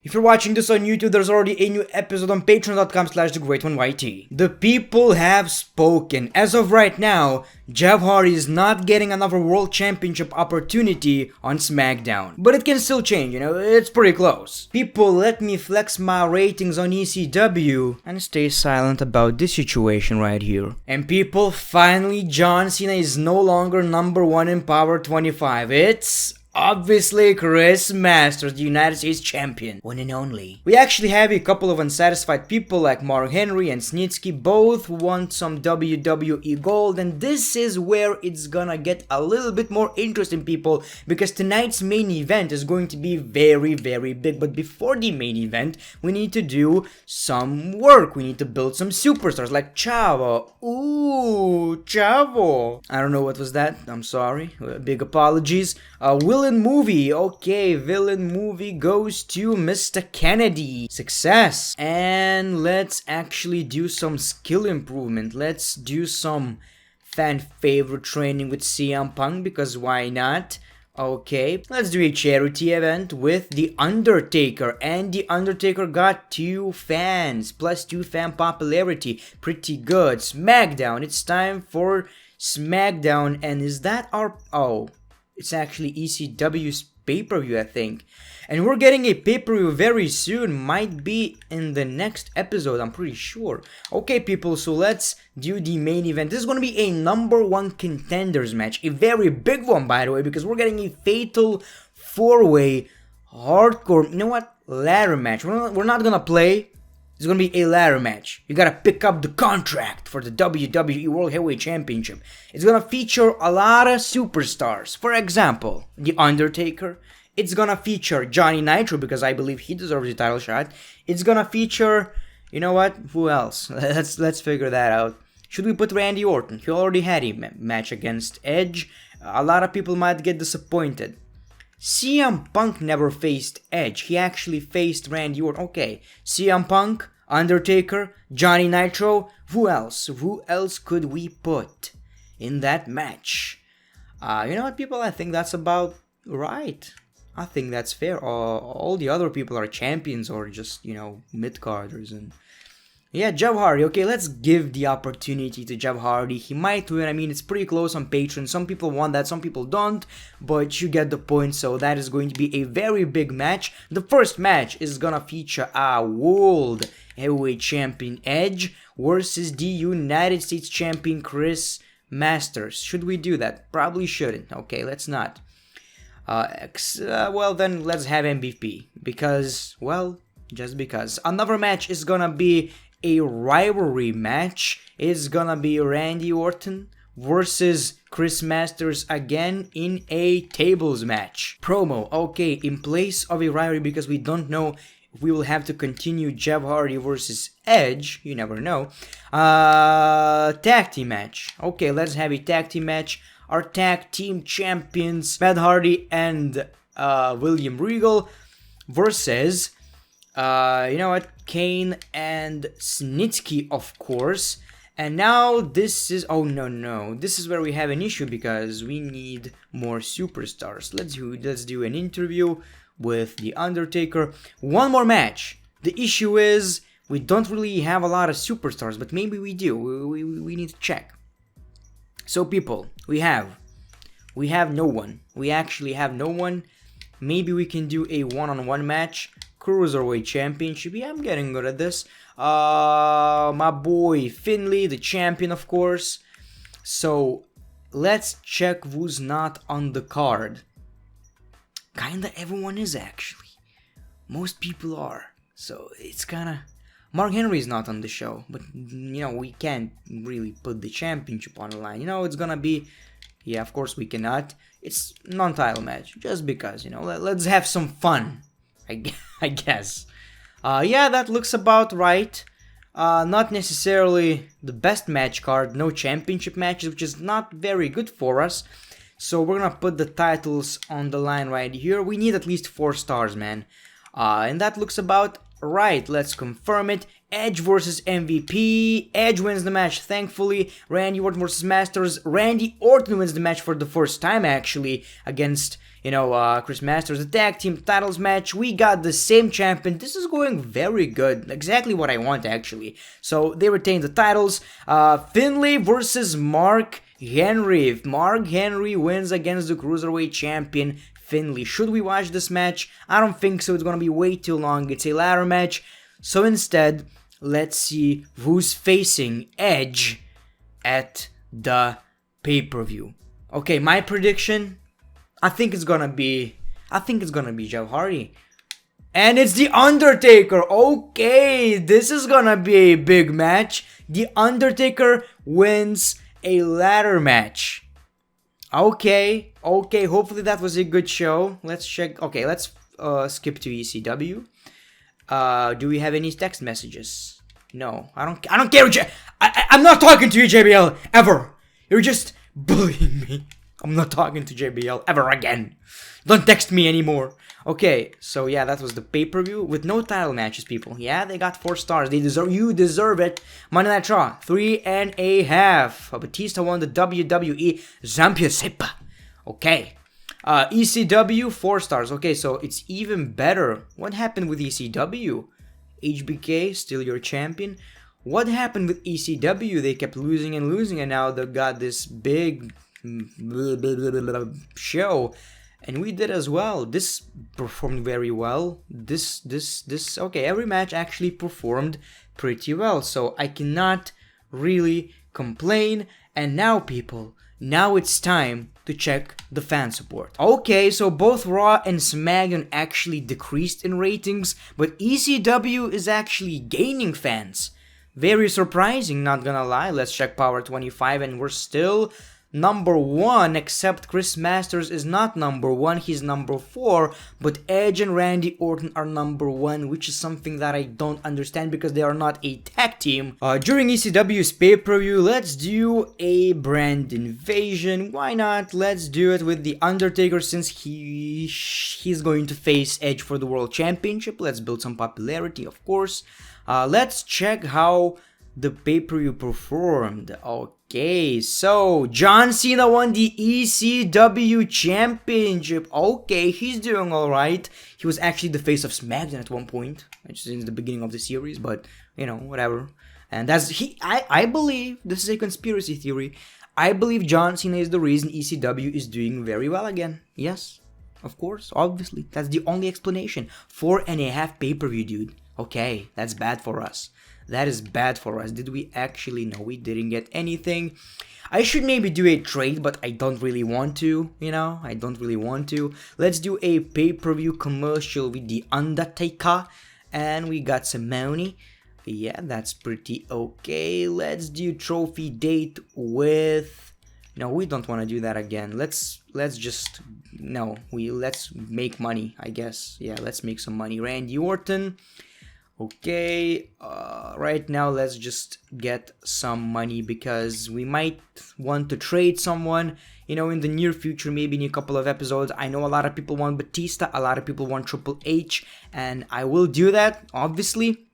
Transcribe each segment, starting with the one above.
If you're watching this on YouTube, there's already a new episode on patreon.com/thegreat1yt. The people have spoken. As of right now, Jeff Hardy is not getting another World Championship opportunity on SmackDown. But it can still change, it's pretty close. People, let me flex my ratings on ECW and stay silent about this situation right here. And people, finally, John Cena is no longer number 1 in Power 25. It's obviously Chris Masters, the United States Champion, one and only. We actually have a couple of unsatisfied people like Mark Henry and Snitsky, both want some WWE gold, and this is where it's gonna get a little bit more interesting, people, because tonight's main event is going to be very, very big. But before the main event, we need to do some work. We need to build some superstars like Chavo. Ooh, Chavo. I don't know what was that. I'm sorry. Big apologies. Villain movie. Okay, villain movie goes to Mr. Kennedy. Success. And let's actually do some skill improvement. Let's do some fan favorite training with CM Punk, because why not? Okay, let's do a charity event with The Undertaker, and The Undertaker got 2 fans, plus 2 fan popularity, pretty good. SmackDown, it's time for SmackDown, and is that our, oh, it's actually ECW's pay-per-view, I think. And we're getting a pay-per-view very soon, might be in the next episode, I'm pretty sure. Okay, people, so let's do the main event. This is going to be a number 1 contenders match, a very big one, by the way, because we're getting a fatal 4-way hardcore, you know what, ladder match. We're not going to play. It's going to be a ladder match. You got to pick up the contract for the WWE World Heavyweight Championship. It's going to feature a lot of superstars. For example, The Undertaker. It's going to feature Johnny Nitro, because I believe he deserves a title shot. It's going to feature, you know what, who else? Let's figure that out. Should we put Randy Orton? He already had a match against Edge. A lot of people might get disappointed. CM Punk never faced Edge. He actually faced Randy Orton. Okay, CM Punk, Undertaker, Johnny Nitro. Who else? Who else could we put in that match? You know what, people? I think that's about right. I think that's fair. All the other people are champions or just, mid-carders. And yeah, Jeff Hardy. Okay, let's give the opportunity to Jeff Hardy. He might win. I mean, it's pretty close on Patreon. Some people want that, some people don't. But you get the point. So that is going to be a very big match. The first match is going to feature a World Heavyweight Champion Edge versus the United States Champion Chris Masters. Should we do that? Probably shouldn't. Okay, let's not. Well, then let's have MVP. Because, well, just because. Another match is going to be a rivalry match. Is gonna be Randy Orton versus Chris Masters again in a tables match. Promo, okay, in place of a rivalry, because we don't know if we will have to continue Jeff Hardy versus Edge, you never know. Tag team match. Okay, let's have a tag team match. Our tag team champions, Matt Hardy and William Regal versus you know what, Kane and Snitsky, of course. And now this is, oh no, this is where we have an issue, because we need more superstars. Let's do an interview with The Undertaker. One more match. The issue is we don't really have a lot of superstars, but maybe we do. We need to check. So people, we have no one. We actually have no one. Maybe we can do a one-on-one match. Cruiserweight Championship. Yeah, I'm getting good at this. My boy Finley, the champion, of course. So let's check who's not on the card. Kinda everyone is, actually. Most people are. So it's kinda... Mark Henry is not on the show, but we can't really put the championship on the line. It's gonna be... Yeah, of course we cannot. It's non-title match, just because, let's have some fun, I guess. Yeah, that looks about right. Not necessarily the best match card, no championship matches, which is not very good for us. So we're gonna put the titles on the line right here. We need at least 4 stars, man. And that looks about right. Let's confirm it. Edge versus MVP. Edge wins the match, thankfully. Randy Orton versus Masters. Randy Orton wins the match for the first time, actually, against, Chris Masters. The tag team titles match. We got the same champion. This is going very good. Exactly what I want, actually. So they retain the titles. Finlay versus Mark Henry. If Mark Henry wins against the Cruiserweight champion, Finlay. Should we watch this match? I don't think so. It's gonna be way too long. It's a ladder match. So instead, let's see who's facing Edge at the pay-per-view. Okay, my prediction, I think it's gonna be Jeff Hardy. And it's The Undertaker. Okay, this is gonna be a big match. The Undertaker wins a ladder match. Okay, hopefully that was a good show. Let's check. Okay, let's skip to ECW. Do we have any text messages? No, I don't care. I'm not talking to you, JBL, ever. You're just bullying me. I'm not talking to JBL ever again. Don't text me anymore. Okay, so yeah, that was the pay-per-view with no title matches, people. Yeah, they got 4 stars. You deserve it. Monday Night Raw, 3.5. Batista won the WWE Championship. Okay. ECW, 4 stars. Okay, so it's even better. What happened with ECW? HBK, still your champion. What happened with ECW? They kept losing and losing, and now they got this big show. And we did as well. This performed very well. Okay, every match actually performed pretty well. So I cannot really complain. And now, people, now it's time to check the fan support. Okay, so both Raw and SmackDown actually decreased in ratings, but ECW is actually gaining fans. Very surprising, not gonna lie. Let's check Power 25, and we're still number 1, except Chris Masters is not number 1, he's number 4, but Edge and Randy Orton are number 1, which is something that I don't understand because they are not a tag team. During ECW's pay-per-view, let's do a brand invasion. Why not? Let's do it with The Undertaker, since he's going to face Edge for the World Championship. Let's build some popularity, of course. Let's check how the pay-per-view performed. Okay, so John Cena won the ECW Championship. Okay, he's doing alright. He was actually the face of SmackDown at one point, which is in the beginning of the series, but, whatever. And I believe, this is a conspiracy theory, I believe John Cena is the reason ECW is doing very well again. Yes, of course, obviously. That's the only explanation. 4.5 pay-per-view, dude. Okay, that's bad for us. That is bad for us. Did we actually? No, we didn't get anything. I should maybe do a trade, but I don't really want to, I don't really want to. Let's do a pay-per-view commercial with The Undertaker, and we got some money. Yeah, that's pretty okay. Let's do trophy date with... No, we don't want to do that again. Let's make money, I guess. Yeah, let's make some money. Randy Orton. Okay, right now let's just get some money because we might want to trade someone, in the near future, maybe in a couple of episodes. I know a lot of people want Batista, a lot of people want Triple H, and I will do that, obviously.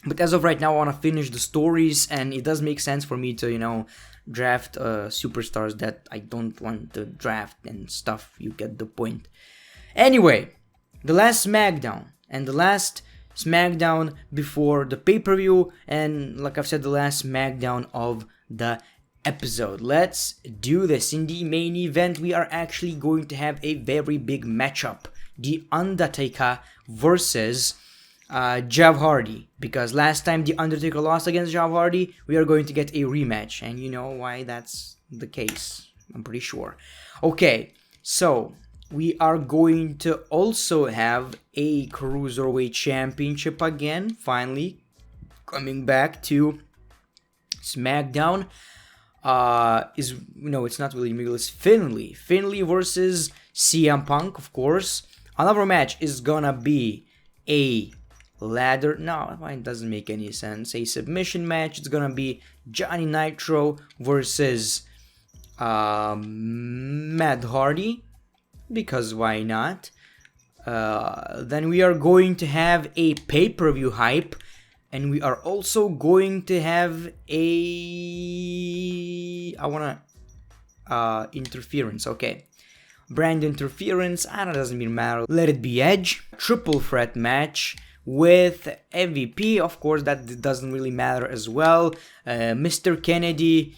But as of right now, I want to finish the stories, and it does make sense for me to, draft superstars that I don't want to draft and stuff. You get the point. Anyway, the last SmackDown and the last SmackDown before the pay-per-view, and like I've said, the last SmackDown of the episode. Let's do this. In the main event, we are actually going to have a very big matchup. The Undertaker versus Jeff Hardy. Because last time The Undertaker lost against Jeff Hardy, we are going to get a rematch. And you know why that's the case. I'm pretty sure. Okay, so we are going to also have a Cruiserweight Championship again, finally coming back to SmackDown. It's not really Miguel, it's Finlay. Finlay versus CM Punk, of course. Another match is gonna be a ladder. No, it doesn't make any sense. A submission match. It's gonna be Johnny Nitro versus Matt Hardy. Because why not? Then we are going to have a pay-per-view hype. And we are also going to have interference, okay. Brand interference, I don't know, doesn't even matter. Let it be Edge. Triple threat match with MVP, of course, that doesn't really matter as well. Mr. Kennedy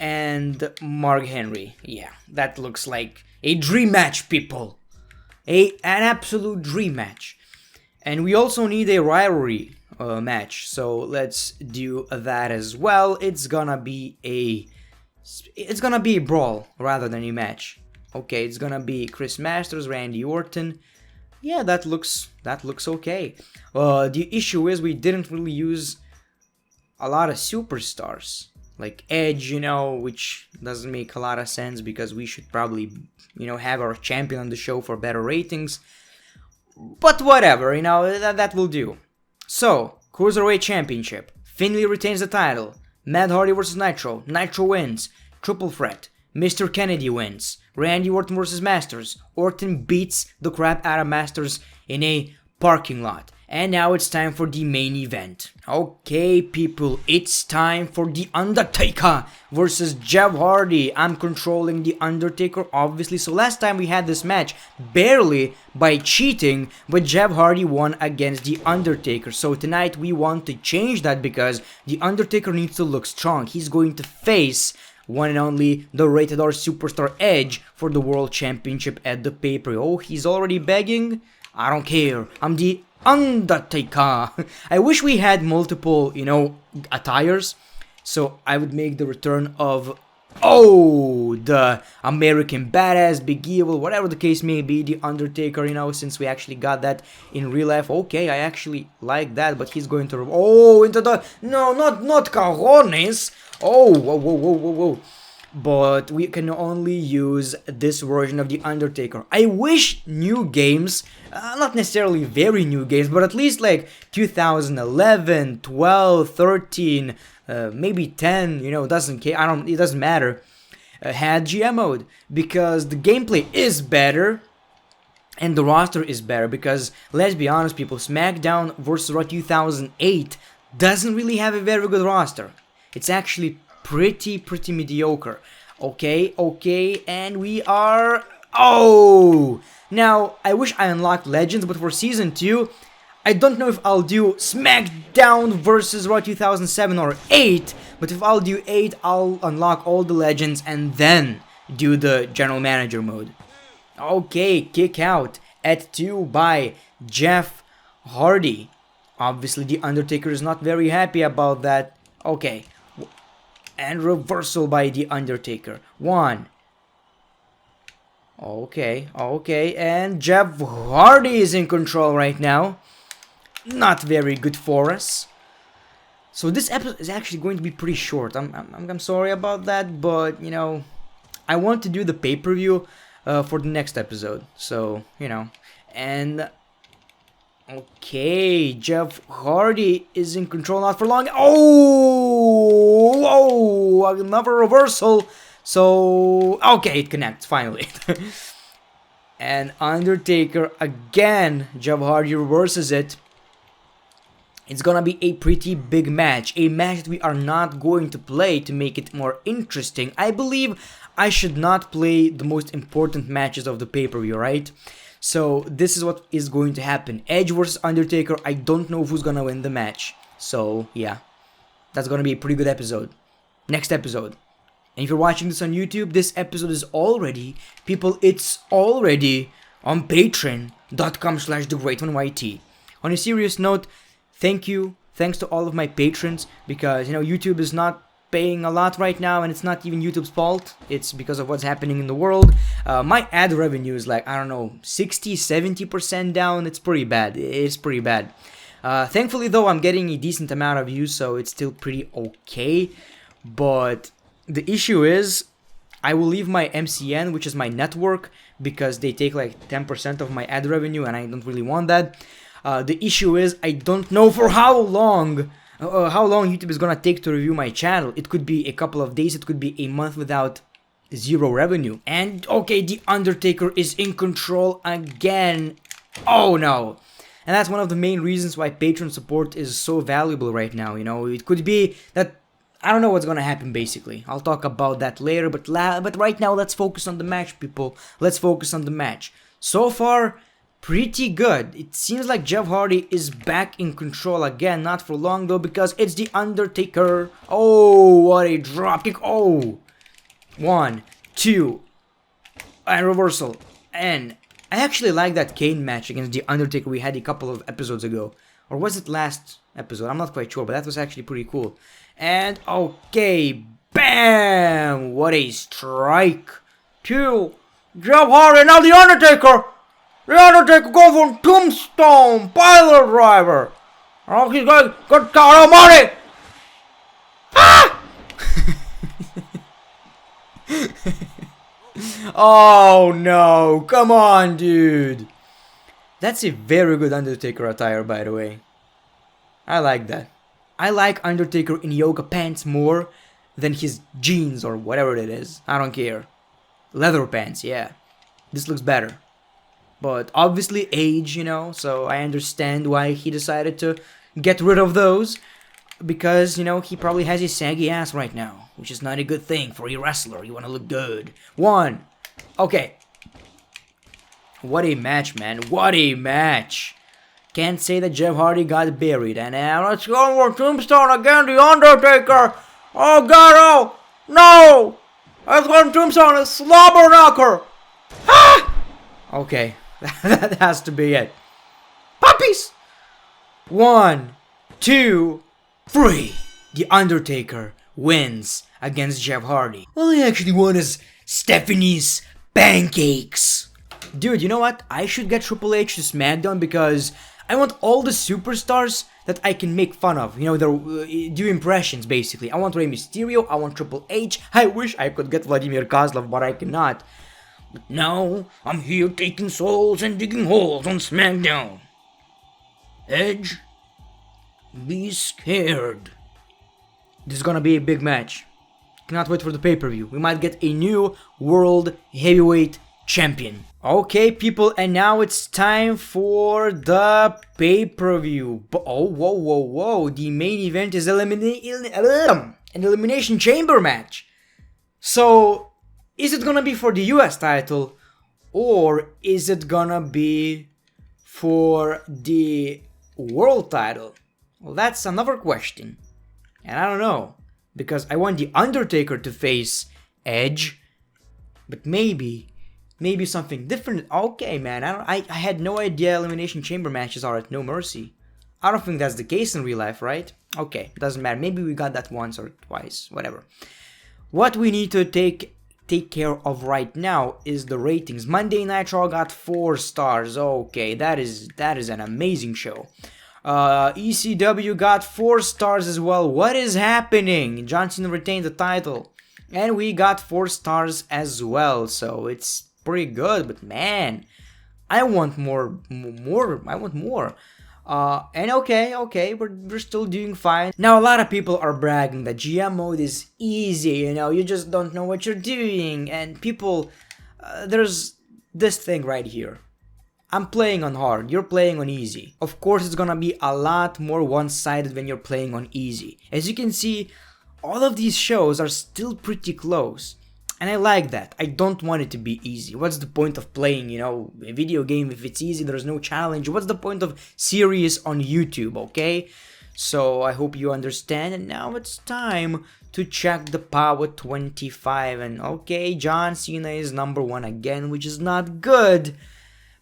and Mark Henry. Yeah, that looks like a dream match, people. An absolute dream match. And we also need a rivalry match, so let's do that as well. It's gonna be a brawl rather than a match. Okay, it's gonna be Chris Masters, Randy Orton. Yeah, that looks okay. The issue is we didn't really use a lot of superstars like Edge, which doesn't make a lot of sense because we should probably, have our champion on the show for better ratings. But whatever, that will do. So, Cruiserweight Championship. Finlay retains the title. Matt Hardy vs. Nitro. Nitro wins. Triple threat. Mr. Kennedy wins. Randy Orton vs. Masters. Orton beats the crap out of Masters in a parking lot. And now it's time for the main event. Okay, people, it's time for The Undertaker versus Jeff Hardy. I'm controlling The Undertaker, obviously. So last time we had this match barely by cheating, but Jeff Hardy won against The Undertaker. So tonight we want to change that because The Undertaker needs to look strong. He's going to face one and only the Rated R Superstar Edge for the World Championship at the pay-per-view. Oh, he's already begging? I don't care. I'm The Undertaker. I wish we had multiple, attires, so I would make the return of, the American Badass, Big Evil, whatever the case may be, The Undertaker, since we actually got that in real life. Okay, I actually like that, but he's going to, into the, no, not cojones. Whoa. But we can only use this version of The Undertaker. I wish new games, not necessarily very new games, but at least like 2011, 12, 13, maybe 10, doesn't care, it doesn't matter, had GM mode, because the gameplay is better and the roster is better, because let's be honest, people, SmackDown vs. Raw 2008 doesn't really have a very good roster. It's actually pretty mediocre. Okay, and we are, now I wish I unlocked Legends, but for season 2 I don't know if I'll do SmackDown versus Raw 2007 or 8, but if I'll do 8, I'll unlock all the Legends and then do the General Manager mode. Okay, kick out at 2 by Jeff Hardy. Obviously the Undertaker is not very happy about that. Okay, and reversal by The Undertaker. 1. Okay, and Jeff Hardy is in control right now. Not very good for us. So this episode is actually going to be pretty short. I'm sorry about that, but I want to do the pay-per-view for the next episode. So, and okay, Jeff Hardy is in control, not for long. Another reversal. So, okay, it connects, finally. And Undertaker again, Jeff Hardy reverses it. It's gonna be a pretty big match. A match that we are not going to play to make it more interesting. I believe I should not play the most important matches of the pay-per-view, right? So this is what is going to happen. Edge versus Undertaker. I don't know who's gonna win the match. So yeah, that's gonna be a pretty good episode. Next episode. And if you're watching this on YouTube, this episode is already, people, it's already on patreon.com/thegreat1yt. On a serious note, thanks to all of my patrons, because YouTube is not paying a lot right now, and it's not even YouTube's fault. It's because of what's happening in the world. My ad revenue is like, I don't know, 60-70% down. It's pretty bad. Thankfully though, I'm getting a decent amount of views, so it's still pretty okay. But the issue is, I will leave my MCN, which is my network, because they take like 10% of my ad revenue, and I don't really want that. The issue is, I don't know for how long YouTube is gonna take to review my channel. It could be a couple of days, it could be a month without zero revenue. And okay, The Undertaker is in control again. Oh no. And that's one of the main reasons why Patreon support is so valuable right now, you know. It could be that I don't know what's gonna happen, basically. I'll talk about that later, but right now let's focus on the match, people. Let's focus on the match. So far, pretty good. It seems like Jeff Hardy is back in control again. Not for long though, because it's The Undertaker. Oh, what a dropkick. Oh, 1, 2, and reversal. And I actually like that Kane match against The Undertaker we had a couple of episodes ago. Or was it last episode? I'm not quite sure, but that was actually pretty cool. And okay, bam! What a strike. 2, Jeff Hardy, now The Undertaker! The Undertaker goes for tombstone, pilot driver. Oh, he's going, good God almighty! Ah! Oh no, come on, dude. That's a very good Undertaker attire, by the way. I like that. I like Undertaker in yoga pants more than his jeans or whatever it is. I don't care. Leather pants, yeah. This looks better. But obviously age, you know, so I understand why he decided to get rid of those. Because, you know, he probably has a saggy ass right now, which is not a good thing for a wrestler. You want to look good. 1. Okay. What a match, man. What a match. Can't say that Jeff Hardy got buried. And now let's go for Tombstone again, The Undertaker. Oh, God, oh. No. Let's go for Tombstone, a slobber knocker. Ah! Okay. That has to be it. Puppies! 1, 2, 3. The Undertaker wins against Jeff Hardy. Well, he actually won as Stephanie's pancakes. Dude, you know what? I should get Triple H to SmackDown because I want all the superstars that I can make fun of. You know, do impressions, basically. I want Rey Mysterio, I want Triple H. I wish I could get Vladimir Kozlov, but I cannot. But now, I'm here taking souls and digging holes on SmackDown. Edge, be scared. This is gonna be a big match. Cannot wait for the pay-per-view. We might get a new World Heavyweight Champion. Okay, people, and now it's time for the pay-per-view. Oh, whoa. The main event is an Elimination Chamber match. So, is it gonna be for the US title, or is it gonna be for the world title? Well, that's another question. And I don't know, because I want The Undertaker to face Edge, but maybe something different. Okay, man, I had no idea Elimination Chamber matches are at No Mercy. I don't think that's the case in real life, right? Okay, doesn't matter. Maybe we got that once or twice, whatever. What we need to take care of right now is the ratings. Monday Night Raw got 4 stars. Okay, that is an amazing show. ECW got 4 stars as well. What is happening? John Cena retained the title, and we got 4 stars as well. So it's pretty good, but man, I want more. I want more. And okay, we're still doing fine. Now, a lot of people are bragging that GM mode is easy, you know, you just don't know what you're doing. And people, there's this thing right here. I'm playing on hard, you're playing on easy. Of course, it's gonna be a lot more one-sided when you're playing on easy. As you can see, all of these shows are still pretty close. And I like that. I don't want it to be easy. What's the point of playing, you know, a video game if it's easy, there's no challenge? What's the point of series on YouTube, okay? So I hope you understand. And now it's time to check the Power 25. And okay, John Cena is number 1 again, which is not good.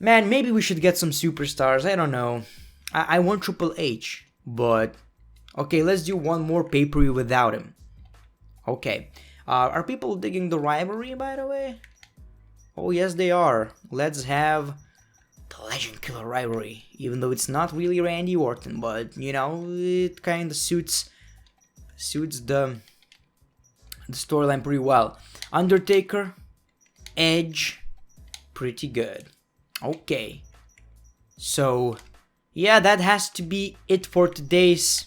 Man, maybe we should get some superstars. I don't know. I want Triple H. But, okay, let's do one more pay-per-view without him. Okay. Are people digging the rivalry, by the way? Oh, yes, they are. Let's have the Legend Killer rivalry. Even though it's not really Randy Orton, but, you know, it kind of suits the storyline pretty well. Undertaker, Edge, pretty good. Okay. So, yeah, that has to be it for today's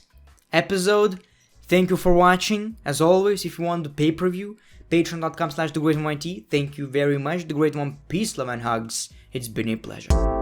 episode. Thank you for watching. As always, if you want the pay-per-view, patreon.com/thegreat1yt. Thank you very much. The Great One, peace, love, and hugs. It's been a pleasure.